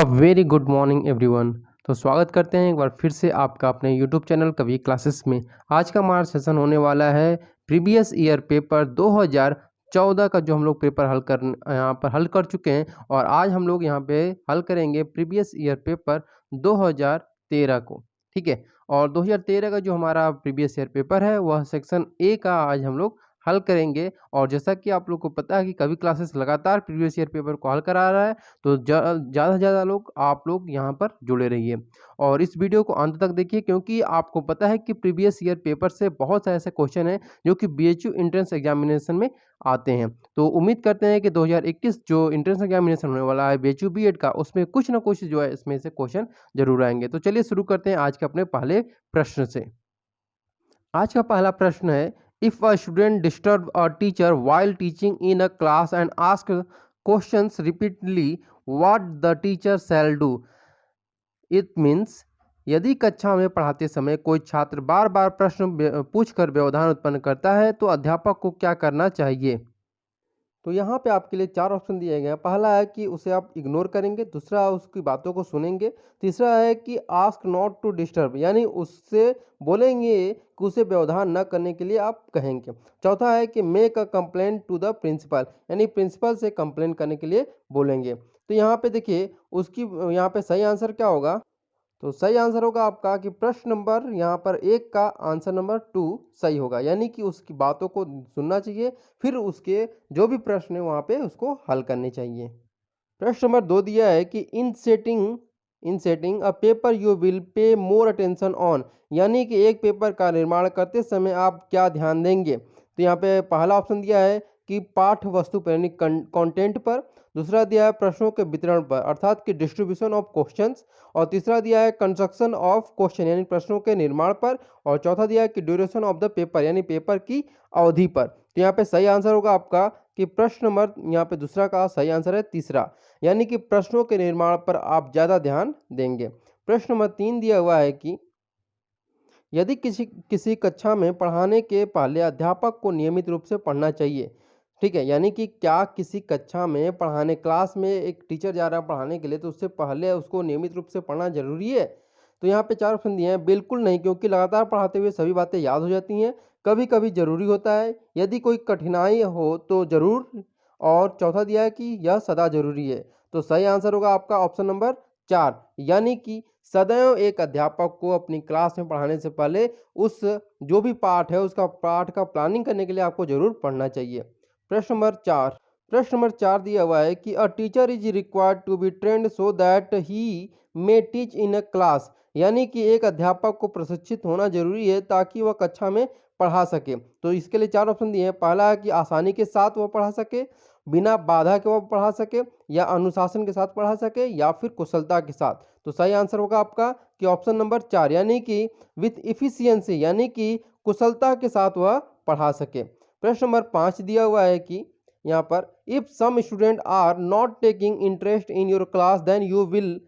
Very good morning everyone. तो स्वागत करते हैं एक बार फिर से आपका अपने यूट्यूब चैनल कवि क्लासेस में। आज का हमारा सेशन होने वाला है प्रीवियस ईयर पेपर 2014 का, जो हम लोग पेपर यहाँ पर हल कर चुके हैं, और आज हम लोग यहाँ पे हल करेंगे प्रीवियस ईयर पेपर 2013 को। ठीक है, और 2013 का जो हमारा प्रीवियस ईयर पेपर है वह सेक्शन ए का आज हम लोग हल करेंगे। और जैसा कि आप लोग को पता है कि कवि क्लासेस लगातार प्रीवियस ईयर पेपर को हल करा रहा है, तो ज़्यादा से ज़्यादा लोग आप लोग यहाँ पर जुड़े रहिए और इस वीडियो को अंत तक देखिए, क्योंकि आपको पता है कि प्रीवियस ईयर पेपर से बहुत सारे ऐसे क्वेश्चन हैं जो कि बीएचयू एंट्रेंस एग्जामिनेशन में आते हैं। तो उम्मीद करते हैं कि 2021 जो एंट्रेंस एग्जामिनेशन होने वाला है बीएचयू बीएड का, उसमें कुछ ना कुछ जो है इसमें से क्वेश्चन जरूर आएंगे। तो चलिए शुरू करते हैं आज के अपने पहले प्रश्न से। आज का पहला प्रश्न है, if a student disturb a teacher while teaching in a class and ask questions repeatedly, what the teacher shall do? It means, यदि कक्षा में पढ़ाते समय कोई छात्र बार बार प्रश्न पूछकर व्यवधान उत्पन्न करता है तो अध्यापक को क्या करना चाहिए? तो यहाँ पे आपके लिए चार ऑप्शन दिए गए हैं। पहला है कि उसे आप इग्नोर करेंगे, दूसरा उसकी बातों को सुनेंगे, तीसरा है कि आस्क नॉट टू डिस्टर्ब, यानी उससे बोलेंगे कि उसे व्यवधान न करने के लिए आप कहेंगे, चौथा है कि make a complaint to the principal, यानी प्रिंसिपल से कंप्लेंट करने के लिए बोलेंगे। तो यहाँ पे देखिए उसकी यहाँ पे सही आंसर क्या होगा? तो सही आंसर होगा आपका कि प्रश्न नंबर यहाँ पर 1 का आंसर नंबर 2 सही होगा, यानी कि उसकी बातों को सुनना चाहिए, फिर उसके जो भी प्रश्न है वहाँ पे उसको हल करने चाहिए। प्रश्न नंबर 2 दिया है कि in setting a paper you will pay more attention on, यानी कि एक पेपर का निर्माण करते समय आप क्या ध्यान देंगे? तो यहाँ पे पहला ऑप्शन दिया है कि पाठ वस्तु पर यानी कंटेंट पर, दूसरा दिया है प्रश्नों के वितरण पर अर्थात कि डिस्ट्रीब्यूशन ऑफ क्वेश्चंस, और तीसरा दिया है कंस्ट्रक्शन ऑफ क्वेश्चन यानी प्रश्नों के निर्माण पर, और चौथा दिया है कि ड्यूरेशन ऑफ द पेपर यानी पेपर की अवधि पर। तो यहाँ पे सही आंसर होगा आपका कि प्रश्न नंबर यहाँ पे दूसरा का सही आंसर है तीसरा, यानी कि प्रश्नों के निर्माण पर आप ज़्यादा ध्यान देंगे। प्रश्न नंबर 3 दिया हुआ है कि यदि किसी कक्षा में पढ़ाने के पहले अध्यापक को नियमित रूप से पढ़ना चाहिए। ठीक है, यानी कि क्या किसी कक्षा में पढ़ाने क्लास में एक टीचर जा रहा है पढ़ाने के लिए, तो उससे पहले उसको नियमित रूप से पढ़ना जरूरी है? तो यहाँ पे चार ऑप्शन दिए हैं, बिल्कुल नहीं, क्योंकि लगातार पढ़ाते हुए सभी बातें याद हो जाती हैं, कभी कभी जरूरी होता है, यदि कोई कठिनाई हो तो जरूर, और चौथा दिया है कि यह सदा जरूरी है। तो सही आंसर होगा आपका ऑप्शन नंबर 4, यानी कि सदैव एक अध्यापक को अपनी क्लास में पढ़ाने से पहले उस जो भी पाठ है उसका पाठ का प्लानिंग करने के लिए आपको जरूर पढ़ना चाहिए। प्रश्न नंबर 4 दिया हुआ है कि a teacher is required to be trained so that he may teach in a class, यानी कि एक अध्यापक को प्रशिक्षित होना जरूरी है ताकि वह कक्षा में पढ़ा सके। तो इसके लिए चार ऑप्शन दिए हैं, पहला है कि आसानी के साथ वह पढ़ा सके, बिना बाधा के वह पढ़ा सके, या अनुशासन के साथ पढ़ा सके, या फिर कुशलता के साथ। तो सही आंसर होगा आपका कि ऑप्शन नंबर 4, यानी कि विथ इफिशियंसी, यानी कि कुशलता के साथ वह पढ़ा सके। प्रश्न नंबर 5 दिया हुआ है कि यहाँ पर if some student are not taking interest in your class then you will,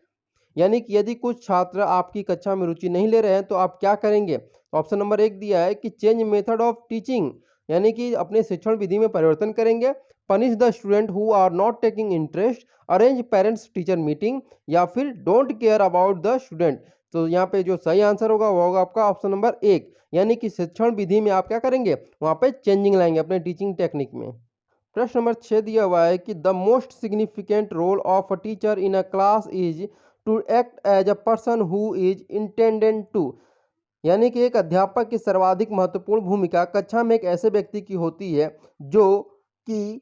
यानी कि यदि कुछ छात्र आपकी कक्षा में रुचि नहीं ले रहे हैं तो आप क्या करेंगे? ऑप्शन नंबर 1 दिया है कि चेंज मेथड ऑफ टीचिंग, यानी कि अपने शिक्षण विधि में परिवर्तन करेंगे, punish the student who are not taking interest, arrange parents teacher meeting, या फिर don't care about the student. तो यहाँ पे जो सही आंसर होगा वो होगा आपका ऑप्शन नंबर 1, यानी कि शिक्षण विधि में आप क्या करेंगे? वहाँ पे चेंजिंग लाएंगे अपने टीचिंग टेक्निक में। प्रश्न नंबर 6 दिया हुआ है कि the most significant role of a teacher in a class is to act as a person who is intended to, यानी कि एक अध्यापक की सर्वाधिक महत्वपूर्ण भूमिका कक्षा में एक ऐसे व्यक्ति की होती है जो कि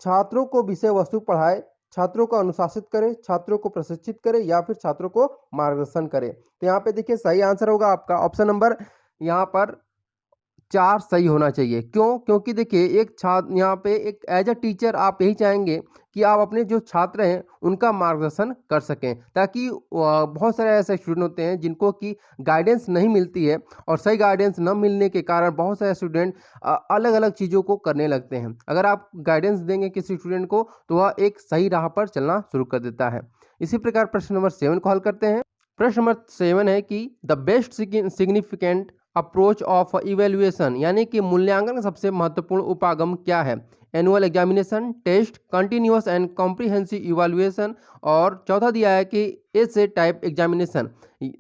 छात्रों को विषय वस्तु पढ़ाए, छात्रों को अनुशासित करे, छात्रों को प्रशिक्षित करे, या फिर छात्रों को मार्गदर्शन करे। तो यहाँ पे देखिए सही आंसर होगा आपका ऑप्शन नंबर यहाँ पर 4 सही होना चाहिए। क्यों? क्योंकि देखिए एक छात्र यहाँ पे एक एज अ टीचर आप यही चाहेंगे कि आप अपने जो छात्र हैं उनका मार्गदर्शन कर सकें, ताकि बहुत सारे ऐसे स्टूडेंट होते हैं जिनको कि गाइडेंस नहीं मिलती है, और सही गाइडेंस न मिलने के कारण बहुत सारे स्टूडेंट अलग अलग चीज़ों को करने लगते हैं। अगर आप गाइडेंस देंगे किसी स्टूडेंट को तो वह एक सही राह पर चलना शुरू कर देता है। इसी प्रकार प्रश्न नंबर 7 को हल करते हैं। प्रश्न नंबर 7 है कि the best significant approach of evaluation, यानी कि मूल्यांकन का सबसे महत्वपूर्ण उपागम क्या है? Annual examination, test, continuous and comprehensive evaluation, और चौथा दिया है कि एसे टाइप एग्जामिनेशन।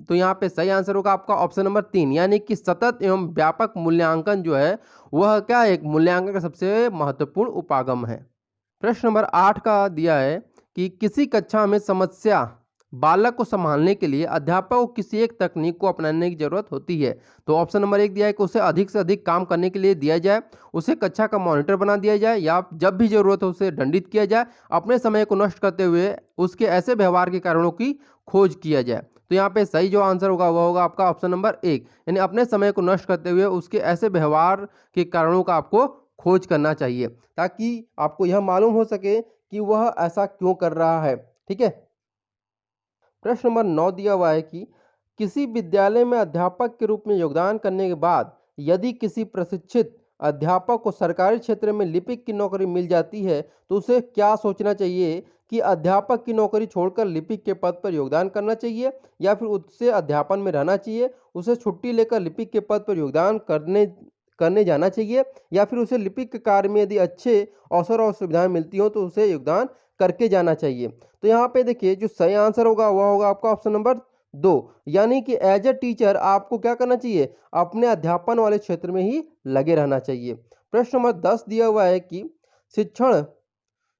तो यहाँ पे सही आंसर होगा आपका ऑप्शन नंबर 3, यानी कि सतत एवं व्यापक मूल्यांकन जो है वह क्या एक मूल्यांकन का सबसे महत्वपूर्ण उपागम है। प्रश्न नंबर 8 का दिया है कि किसी कक्षा में समस्या बालक को संभालने के लिए अध्यापक को किसी एक तकनीक को अपनाने की जरूरत होती है। तो ऑप्शन नंबर 1 दिया है कि उसे अधिक से अधिक काम करने के लिए दिया जाए, उसे कक्षा का मॉनिटर बना दिया जाए, या जब भी जरूरत हो उसे दंडित किया जाए, अपने समय को नष्ट करते हुए उसके ऐसे व्यवहार के कारणों की खोज किया जाए। तो यहाँ पे सही जो आंसर होगा वह होगा आपका ऑप्शन नंबर 1, यानी अपने समय को नष्ट करते हुए उसके ऐसे व्यवहार के कारणों का आपको खोज करना चाहिए, ताकि आपको यह मालूम हो सके कि वह ऐसा क्यों कर रहा है। ठीक है। प्रश्न नंबर 9 दिया हुआ है कि किसी विद्यालय में अध्यापक के रूप में योगदान करने के बाद यदि किसी प्रशिक्षित अध्यापक को सरकारी क्षेत्र में लिपिक की नौकरी मिल जाती है तो उसे क्या सोचना चाहिए कि अध्यापक की नौकरी छोड़कर लिपिक के पद पर योगदान करना चाहिए, या फिर उससे अध्यापन में रहना चाहिए, उसे छुट्टी लेकर लिपिक के पद पर योगदान करने जाना चाहिए, या फिर उसे लिपिक के कार्य में यदि अच्छे अवसर और सुविधाएं मिलती हो तो उसे योगदान करके जाना चाहिए। तो यहाँ पे देखिए जो सही आंसर होगा वह होगा आपका ऑप्शन नंबर 2, यानी कि एज ए टीचर आपको क्या करना चाहिए, अपने अध्यापन वाले क्षेत्र में ही लगे रहना चाहिए। प्रश्न नंबर 10 दिया हुआ है कि शिक्षण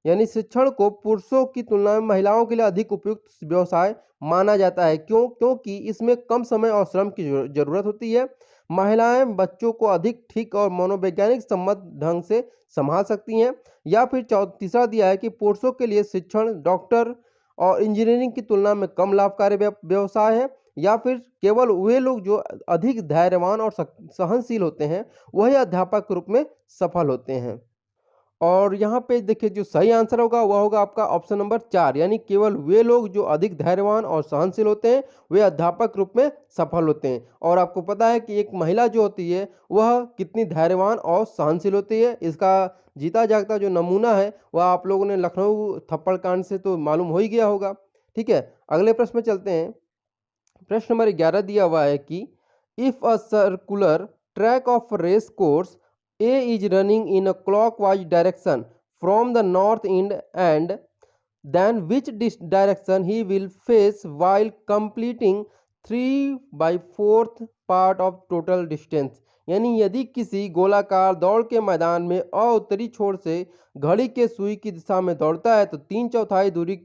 यानी शिक्षण को पुरुषों की तुलना में महिलाओं के लिए अधिक उपयुक्त व्यवसाय माना जाता है। क्योंकि इसमें कम समय और श्रम की जरूरत होती है। महिलाएं बच्चों को अधिक ठीक और मनोवैज्ञानिक सम्मत ढंग से संभाल सकती हैं, या फिर तीसरा दिया है कि पुरुषों के लिए शिक्षण डॉक्टर और इंजीनियरिंग की तुलना में कम लाभकारी व्यवसाय है, या फिर केवल वे लोग जो अधिक धैर्यवान और सहनशील होते हैं वही अध्यापक के रूप में सफल होते हैं। और यहाँ पे देखिए जो सही आंसर होगा वह होगा आपका ऑप्शन नंबर 4, यानी केवल वे लोग जो अधिक धैर्यवान और सहनशील होते हैं वे अध्यापक रूप में सफल होते हैं। और आपको पता है कि एक महिला जो होती है वह कितनी धैर्यवान और सहनशील होती है, इसका जीता जागता जो नमूना है वह आप लोगों ने लखनऊ थप्पड़ कांड से तो मालूम हो ही गया होगा। ठीक है, अगले प्रश्न में चलते हैं। प्रश्न नंबर 11 दिया हुआ है कि if a circular track of race course A is running in a clockwise direction from the north end, and then which direction he will face while completing 3/4 part of total distance। यानी यदि किसी गोलाकार दौड़ के मैदान में उत्तरी छोर से घड़ी के सुई की दिशा में दौड़ता है तो 3/4 दूरी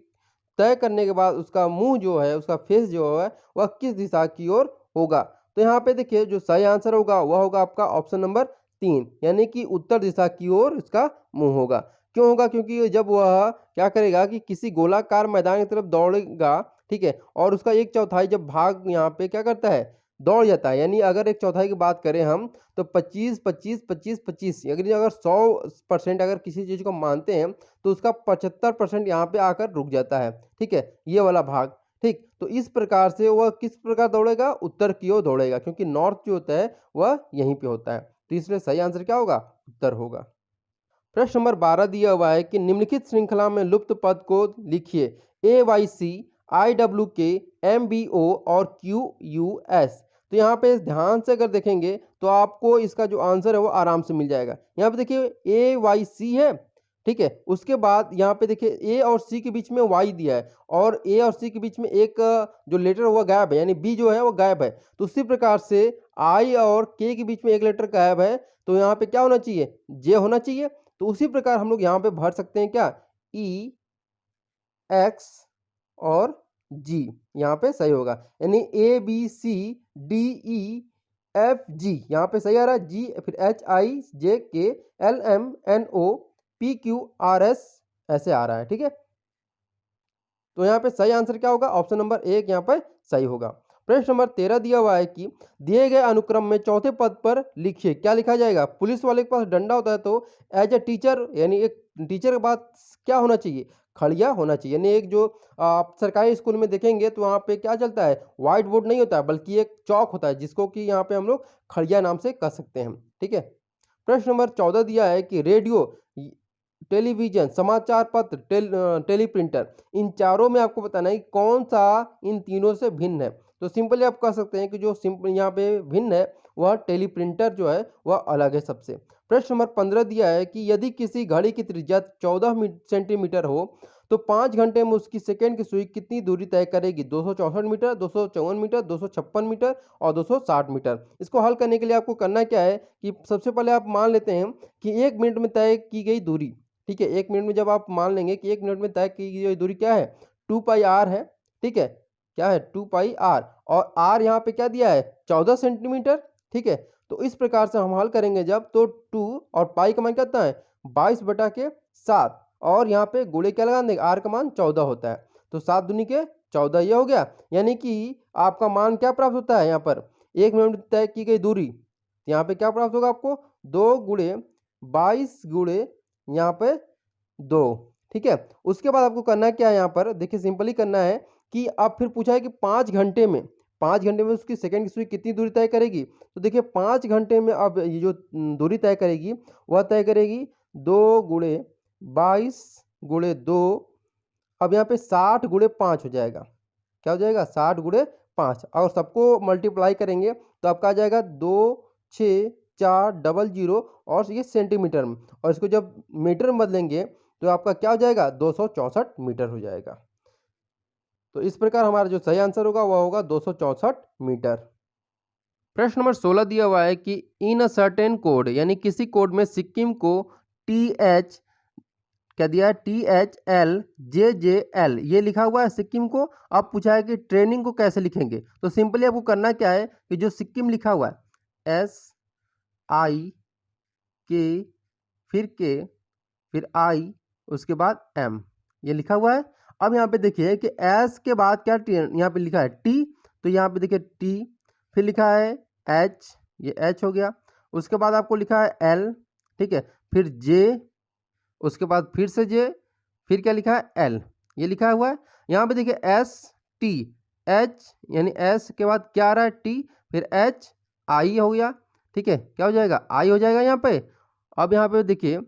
तय करने के बाद उसका मुंह जो है उसका फेस जो है वह किस दिशा की ओर होगा। तो यहाँ पे देखिए जो सही आंसर होगा वह होगा आपका ऑप्शन नंबर 3, यानी कि उत्तर दिशा की ओर इसका मुंह होगा। क्यों होगा, क्योंकि जब वह क्या करेगा कि किसी गोलाकार मैदान की तरफ दौड़ेगा, ठीक है, और उसका 1/4 जब भाग यहाँ पे क्या करता है दौड़ जाता है, यानी अगर 1/4 की बात करें हम तो 25 25 25 25 अगर 100% अगर किसी चीज़ को मानते हैं तो उसका 75% यहाँ पे आकर रुक जाता है। ठीक है, ये वाला भाग। ठीक, तो इस प्रकार से वह किस प्रकार दौड़ेगा, उत्तर की ओर दौड़ेगा, क्योंकि नॉर्थ जो होता है वह यहीं पे होता है। तो इसलिए सही आंसर क्या होगा, उत्तर होगा। प्रश्न नंबर 12 दिया हुआ है कि निम्नलिखित श्रृंखला में लुप्त पद को लिखिए। AYC, IWK, MBO और QUS। तो यहाँ पे ध्यान से अगर देखेंगे तो आपको इसका जो आंसर है वो आराम से मिल जाएगा। यहाँ पे देखिए AYC है, ठीक है, उसके बाद यहाँ पे देखिए ए और सी के बीच में वाई दिया है और ए और सी के बीच में एक जो लेटर हुआ गायब है, यानी बी जो है वो गायब है। तो उसी प्रकार से आई और के के बीच में एक लेटर गायब है, तो यहाँ पे क्या होना चाहिए, जे होना चाहिए। तो उसी प्रकार हम लोग यहाँ पे भर सकते हैं क्या, ई एक्स और जी, यहाँ पे सही होगा, यानी ABCDEFG यहाँ पे सही आ रहा है, जी फिर HIJKLMNOPQRS ऐसे आ रहा है। ठीक है, तो यहाँ पे सही आंसर क्या होगा, ऑप्शन नंबर 1 यहाँ पे सही होगा। प्रश्न नंबर 13 दिया हुआ है कि दिए गए अनुक्रम में चौथे पद पर लिखिए। क्या लिखा जाएगा, पुलिस वाले के पास डंडा होता है तो एज ए टीचर, यानी एक टीचर के पास क्या होना चाहिए, खड़िया होना चाहिए। यानी एक जो आप सरकारी स्कूल में देखेंगे तो वहाँ पे क्या चलता है, व्हाइट बोर्ड नहीं होता है बल्कि एक चौक होता है जिसको कि यहाँ पे हम लोग खड़िया नाम से कह सकते हैं। ठीक है, प्रश्न नंबर 14 दिया है कि रेडियो, टेलीविजन, समाचार पत्र, टेलीप्रिंटर, इन चारों में आपको बताना है कि कौन सा इन तीनों से भिन्न है। तो सिंपली आप कह सकते हैं कि जो सिंपल यहाँ पे भिन्न है वह टेलीप्रिंटर जो है वह अलग है सबसे। प्रश्न नंबर 15 दिया है कि यदि किसी घड़ी की त्रिज्या 14 सेंटीमीटर हो तो 5 घंटे में उसकी सेकंड की सुई कितनी दूरी तय करेगी? 264 मीटर, 254 मीटर, 256 मीटर और 260 मीटर। इसको हल करने के लिए आपको करना क्या है कि सबसे पहले आप मान लेते हैं कि 1 मिनट में तय की गई दूरी, ठीक है? 1 मिनट में जब आप मान लेंगे कि 1 मिनट में तय की गई दूरी क्या है? 2 पाई आर है, ठीक है? क्या है? 2 पाई आर और आर यहाँ पे क्या दिया है? 14 सेंटीमीटर, ठीक है? तो इस प्रकार से हम हल करेंगे जब तो 2 और पाई का मान कितना है? 22/7 और यहाँ पे गुणे क्या लगा देंगे? आर का मान 14 होता है। तो 7 दूनी के 14 ये हो गया। यानी कि आपका मान क्या प्राप्त होता है यहाँ पर? 1 मिनट में तय की गई दूरी। यहाँ पे क्या प्राप्त होगा आपको? 2 गुणे 22 गुणे यहाँ पे 2, ठीक है? उसके बाद आपको करना क्या है यहाँ पर? देखिए सिंपली करना है कि अब फिर पूछा है कि 5 घंटे में 5 घंटे में उसकी सेकंड की सुई कितनी दूरी तय करेगी? तो देखिए 5 घंटे में अब ये जो दूरी तय करेगी वह तय करेगी 2 गुणे 22 गुणे 2। अब यहाँ पे 60 गुणे 5 हो जाएगा। क्या हो जाएगा? 60 गुणे 5 और सबको मल्टीप्लाई करेंगे तो आपका आ जाएगा 26400 और ये सेंटीमीटर में, और इसको जब मीटर में बदलेंगे तो आपका क्या हो जाएगा? 264 मीटर हो जाएगा। तो इस प्रकार हमारा जो सही आंसर होगा वह होगा 264 मीटर। प्रश्न नंबर 16 दिया हुआ है कि इन अ सर्टेन कोड, यानी किसी कोड में सिक्किम को TH क्या दिया है? THLJJL ये लिखा हुआ है सिक्किम को। अब पूछा है कि ट्रेनिंग को कैसे लिखेंगे? तो सिंपली आपको करना क्या है कि जो सिक्किम लिखा हुआ है SIK फिर K फिर I उसके बाद M ये लिखा हुआ है। अब यहाँ पे देखिए कि S के बाद क्या यहाँ पे लिखा है T, तो यहाँ पे देखिए T, फिर लिखा है H, ये H हो गया। उसके बाद आपको लिखा है L, ठीक है, फिर J, उसके बाद फिर से J, फिर क्या लिखा है L, ये लिखा हुआ है। यहाँ पे देखिए S T H, यानी S के बाद क्या आ रहा है? T, फिर H I हो गया, ठीक है, क्या हो जाएगा? I हो जाएगा यहाँ पे। अब यहाँ पे देखिए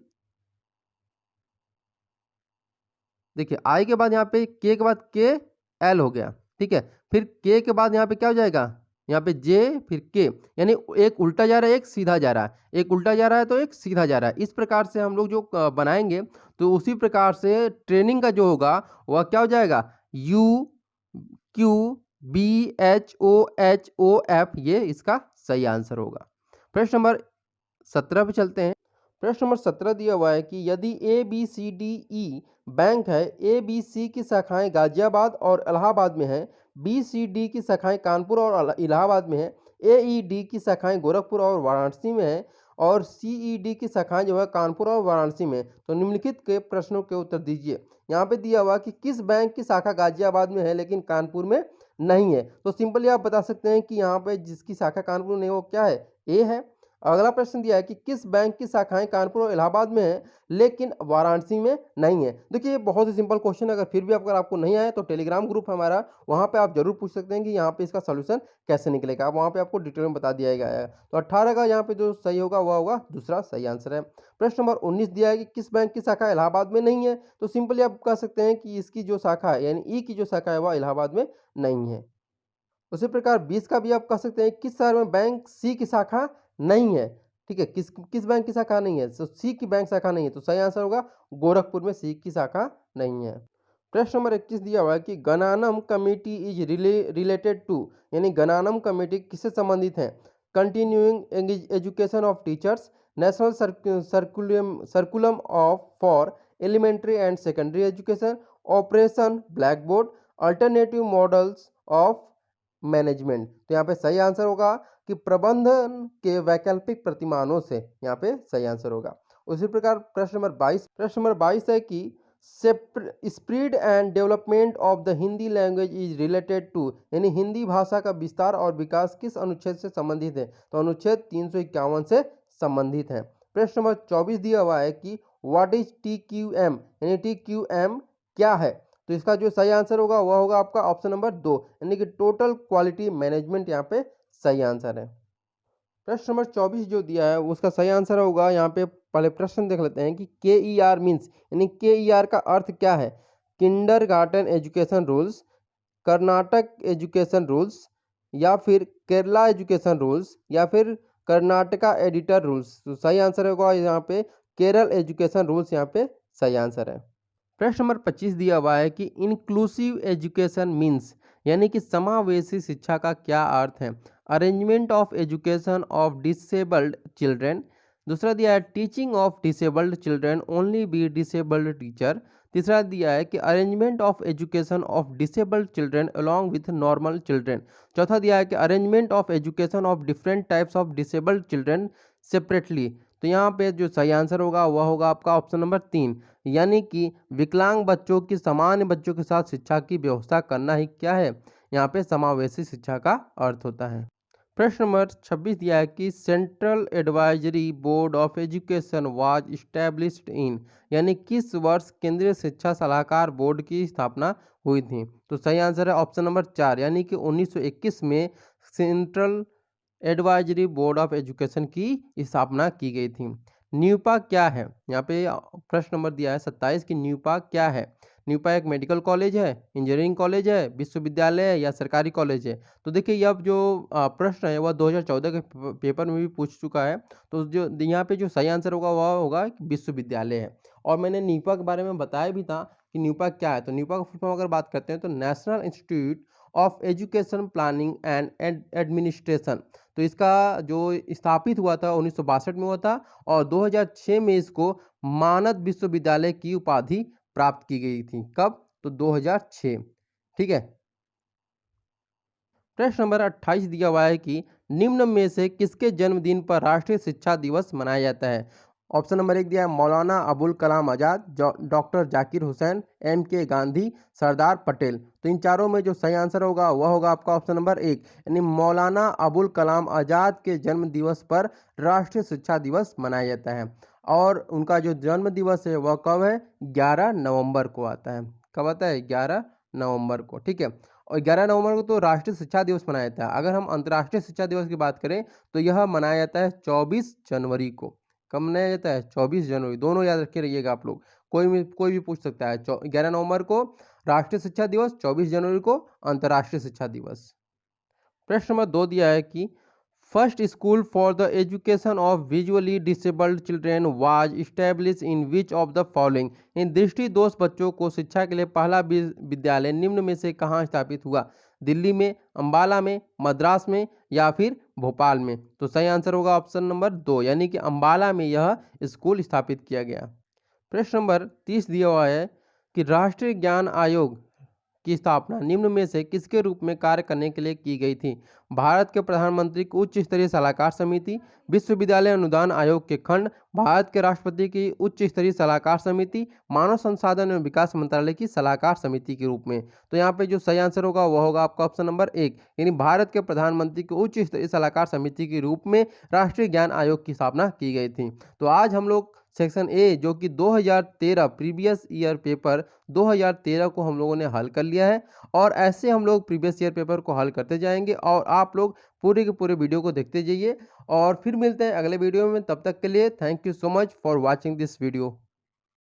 I के बाद यहाँ पे K के बाद K L हो गया, ठीक है, फिर K के बाद यहाँ पे क्या हो जाएगा? यहाँ पे J फिर K, यानी एक उल्टा जा रहा है एक सीधा जा रहा है, एक उल्टा जा रहा है तो एक सीधा जा रहा है। इस प्रकार से हम लोग जो बनाएंगे तो उसी प्रकार से ट्रेनिंग का जो होगा वह क्या हो जाएगा? UQBHOHOF, ये इसका सही आंसर होगा। प्रश्न नंबर 17 पे चलते हैं। प्रश्न नंबर 17 दिया हुआ है कि यदि ABCDE बैंक है, ABC की शाखाएं गाजियाबाद और इलाहाबाद में हैं, BCD की शाखाएं कानपुर और इलाहाबाद में हैं, AED की शाखाएं गोरखपुर और वाराणसी में हैं और CED की शाखाएं जो है कानपुर और वाराणसी में, तो निम्नलिखित के प्रश्नों के उत्तर दीजिए। यहाँ पे दिया हुआ कि किस बैंक की शाखा गाजियाबाद में है लेकिन कानपुर में नहीं है, तो सिंपली आप बता सकते हैं कि यहाँ पे जिसकी शाखा कानपुर में नहीं वो क्या है? A है। अगला प्रश्न दिया है कि किस बैंक की शाखाएं कानपुर और इलाहाबाद में हैं लेकिन वाराणसी में नहीं है। देखिए ये बहुत ही सिंपल क्वेश्चन, अगर फिर भी अगर आपको नहीं आया तो टेलीग्राम ग्रुप है हमारा, वहां पे आप जरूर पूछ सकते हैं कि यहाँ पे इसका सोल्यूशन कैसे निकलेगा, वहां पे आपको डिटेल में बता दिया गया है। तो 18 का यहाँ पे जो सही होगा वह होगा दूसरा सही आंसर है। प्रश्न नंबर 19 दिया है कि किस बैंक की शाखा इलाहाबाद में नहीं है, तो सिंपली आप कह सकते हैं कि इसकी जो शाखा है यानी ई की जो शाखा है वह इलाहाबाद में नहीं है। उसी प्रकार 20 का भी आप कह सकते हैं किस शहर में बैंक सी की शाखा नहीं है, ठीक है, किस किस बैंक की शाखा नहीं है? तो सी की बैंक शाखा नहीं है, तो सही आंसर होगा गोरखपुर में सी की शाखा नहीं है। प्रश्न नंबर 21 दिया हुआ है कि गणानम कमेटी इज रिलेटेड टू, यानी गणानम कमेटी किससे संबंधित है? Continuing education of teachers, national curriculum of for elementary and secondary education, operation blackboard, alternative models of management. तो यहाँ पे सही आंसर होगा कि प्रबंधन के वैकल्पिक प्रतिमानों से, यहाँ पे सही आंसर होगा। उसी प्रकार प्रश्न नंबर 22 है कि spread and development of the Hindi language is related to, यानी हिंदी भाषा का विस्तार और विकास किस अनुच्छेद से संबंधित है? तो अनुच्छेद 351 से संबंधित है। प्रश्न नंबर 24 दिया हुआ है कि व्हाट इज TQM, यानी TQM क्या है? तो इसका जो सही आंसर होगा वह होगा आपका ऑप्शन नंबर 2, यानी कि टोटल क्वालिटी मैनेजमेंट, यहाँ पे सही आंसर है। प्रश्न नंबर 24 जो दिया है उसका सही आंसर होगा, यहाँ पे पहले प्रश्न देख लेते हैं कि KER मीन्स, यानी KER का अर्थ क्या है? Kindergarten education rules, Karnataka education rules, या फिर केरला एजुकेशन रूल्स या फिर कर्नाटका एडिटर रूल्स। तो सही आंसर होगा यहाँ पे केरल एजुकेशन रूल्स, यहाँ पे सही आंसर है। प्रश्न नंबर 25 दिया हुआ है कि इंक्लूसिव एजुकेशन मीन्स, यानी कि समावेशी शिक्षा का क्या अर्थ है। Arrangement of education of disabled children. दूसरा दिया है teaching of disabled children only by disabled teacher. तीसरा दिया है कि arrangement of education of disabled children along with normal children. चौथा दिया है कि arrangement of education of different types of disabled children separately. तो यहाँ पे जो सही आंसर होगा वह होगा आपका ऑप्शन नंबर 3, यानी कि विकलांग बच्चों की सामान्य बच्चों के साथ शिक्षा की व्यवस्था करना ही क्या है, यहाँ पे समावेशी शिक्षा का अर्थ होता है। प्रश्न नंबर 26 दिया है कि central advisory board of education was established in, यानी किस वर्ष केंद्रीय शिक्षा सलाहकार बोर्ड की स्थापना हुई थी। तो सही आंसर है ऑप्शन नंबर 4, यानी कि 1921 में central advisory board of education की स्थापना की गई थी। न्यूपा क्या है, यहाँ पे प्रश्न नंबर दिया है 27 की न्यूपा क्या है। न्यूपा एक मेडिकल कॉलेज है, इंजीनियरिंग कॉलेज है, विश्वविद्यालय है या सरकारी कॉलेज है। तो देखिए यह जो प्रश्न है वह 2014 के पेपर में भी पूछ चुका है। तो जो यहाँ पे जो सही आंसर होगा वह होगा विश्वविद्यालय है। और मैंने न्यूपा के बारे में बताया भी था कि न्यूपा क्या है। तो न्यूपा का फुल फॉर्म अगर बात करते हैं तो national institute of education planning and administration. तो इसका जो स्थापित हुआ था 1962 में हुआ था और 2006 में इसको मानद विश्वविद्यालय की उपाधि प्राप्त की गई थी। कब? तो 2006। ठीक है। प्रश्न नंबर 28 दिया हुआ है कि निम्न में से किसके जन्मदिन पर राष्ट्रीय शिक्षा दिवस मनाया जाता है। ऑप्शन नंबर 1 दिया है मौलाना अबुल कलाम आज़ाद, डॉक्टर जाकिर हुसैन, M.K. गांधी, सरदार पटेल। तो इन चारों में जो सही आंसर होगा वह होगा आपका ऑप्शन नंबर 1, यानी मौलाना अबुल कलाम आज़ाद के जन्म दिवस पर राष्ट्रीय शिक्षा दिवस मनाया जाता है। और उनका जो जन्म दिवस है वह कब है? 11 नवंबर को आता है। कब आता है? 11 नवंबर को। ठीक है। और 11 नवंबर को तो राष्ट्रीय शिक्षा दिवस मनाया जाता है। अगर हम अंतर्राष्ट्रीय शिक्षा दिवस की बात करें तो यह मनाया जाता है 24 जनवरी को। कब मनाया जाता है? 24 जनवरी। दोनों याद रखे रहिएगा आप लोग, कोई भी पूछ सकता है। 11 नवंबर को राष्ट्रीय शिक्षा दिवस, 24 जनवरी को अंतर्राष्ट्रीय शिक्षा दिवस। प्रश्न नंबर 2 दिया है कि first school for the education of visually disabled children was establish in which of the following. इन दृष्टि दोष बच्चों को शिक्षा के लिए पहला विद्यालय निम्न में से कहाँ स्थापित हुआ? दिल्ली में, अंबाला में, मद्रास में या फिर भोपाल में। तो सही आंसर होगा ऑप्शन नंबर 2, यानी कि अंबाला में यह स्कूल स्थापित किया गया। प्रश्न नंबर 30 दिया हुआ है कि राष्ट्रीय ज्ञान आयोग की स्थापना निम्न में से किसके रूप में कार्य करने के लिए की गई थी? भारत के प्रधानमंत्री की उच्च स्तरीय सलाहकार समिति, विश्वविद्यालय अनुदान आयोग के खंड, भारत के राष्ट्रपति की उच्च स्तरीय सलाहकार समिति, मानव संसाधन एवं विकास मंत्रालय की सलाहकार समिति के रूप में। तो यहाँ पे जो सही आंसर होगा वह होगा आपका ऑप्शन नंबर 1, यानी भारत के प्रधानमंत्री की उच्च स्तरीय सलाहकार समिति के रूप में राष्ट्रीय ज्ञान आयोग की स्थापना की गई थी। तो आज हम लोग सेक्शन ए जो कि 2013 प्रीवियस ईयर पेपर 2013 को हम लोगों ने हल कर लिया है और ऐसे हम लोग प्रीवियस ईयर पेपर को हल करते जाएंगे और आप लोग पूरे के पूरे वीडियो को देखते जाइए और फिर मिलते हैं अगले वीडियो में। तब तक के लिए thank you so much for watching this video.